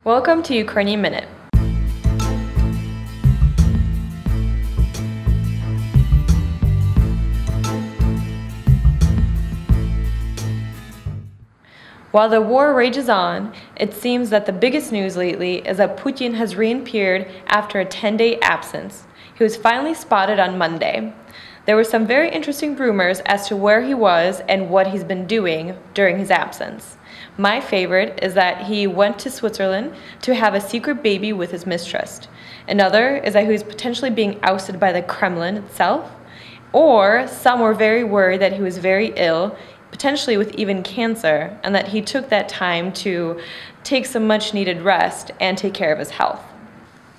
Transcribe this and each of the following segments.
Welcome to Ukrainian Minute. While the war rages on, it seems that the biggest news lately is that Putin has reappeared after a 10-day absence. He was finally spotted on Monday. There were some very interesting rumors as to where he was and what he's been doing during his absence. My favorite is that he went to Switzerland to have a secret baby with his mistress. Another is that he was potentially being ousted by the Kremlin itself, or some were very worried that he was very ill, potentially with even cancer, and that he took that time to take some much-needed rest and take care of his health.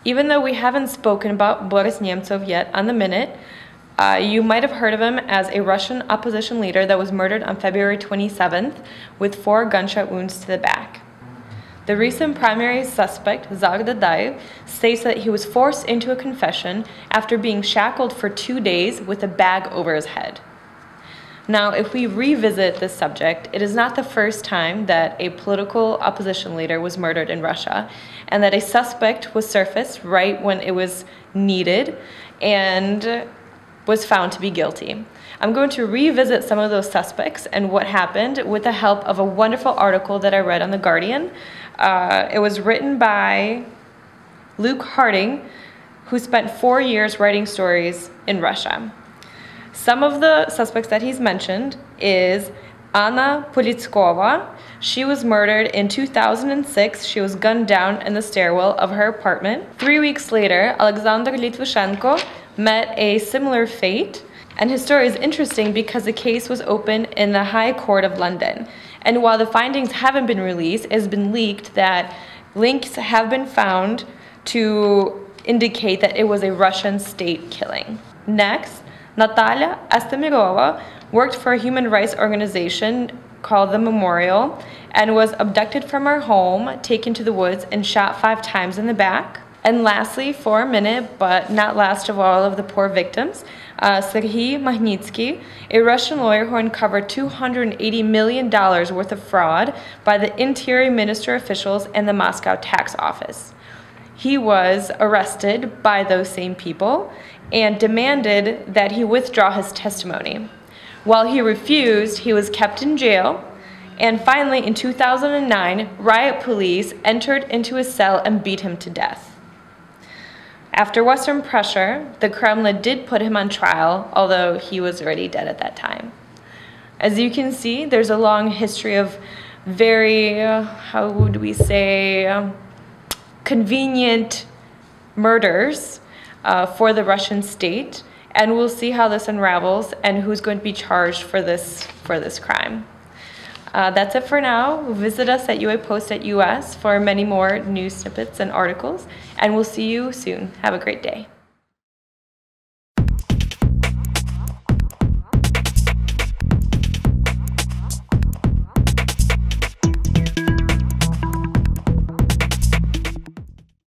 Even though we haven't spoken about Boris Nemtsov yet on the Minute, you might have heard of him as a Russian opposition leader that was murdered on February 27th with 4 gunshot wounds to the back. The recent primary suspect, Zagdadayev, states that he was forced into a confession after being shackled for 2 days with a bag over his head. Now, if we revisit this subject, it is not the first time that a political opposition leader was murdered in Russia, and that a suspect was surfaced right when it was needed and was found to be guilty. I'm going to revisit some of those suspects and what happened with the help of a wonderful article that I read on The Guardian. It was written by Luke Harding, who spent 4 years writing stories in Russia. Some of the suspects that he's mentioned is Alla Politkovskaya. She was murdered in 2006. She was gunned down in the stairwell of her apartment. 3 weeks later, Alexander Litvyshenko met a similar fate, and his story is interesting because the case was open in the High Court of London. And while the findings haven't been released, it has been leaked that links have been found to indicate that it was a Russian state killing. Next, Natalia Astamirova worked for a human rights organization called the Memorial and was abducted from her home, taken to the woods, and shot 5 times in the back. And lastly, for a minute, but not last of all of the poor victims, Serhiy Magnitsky, a Russian lawyer who uncovered $280 million worth of fraud by the Interior Minister officials and the Moscow tax office. He was arrested by those same people and demanded that he withdraw his testimony. While he refused, he was kept in jail, and finally in 2009, riot police entered into his cell and beat him to death. After Western pressure, the Kremlin did put him on trial, although he was already dead at that time. As you can see, there's a long history of very, how would we say, convenient murders for the Russian state, and we'll see how this unravels and who's going to be charged for this crime. That's it for now. Visit us at UAPOST.US for many more news snippets and articles, and we'll see you soon. Have a great day.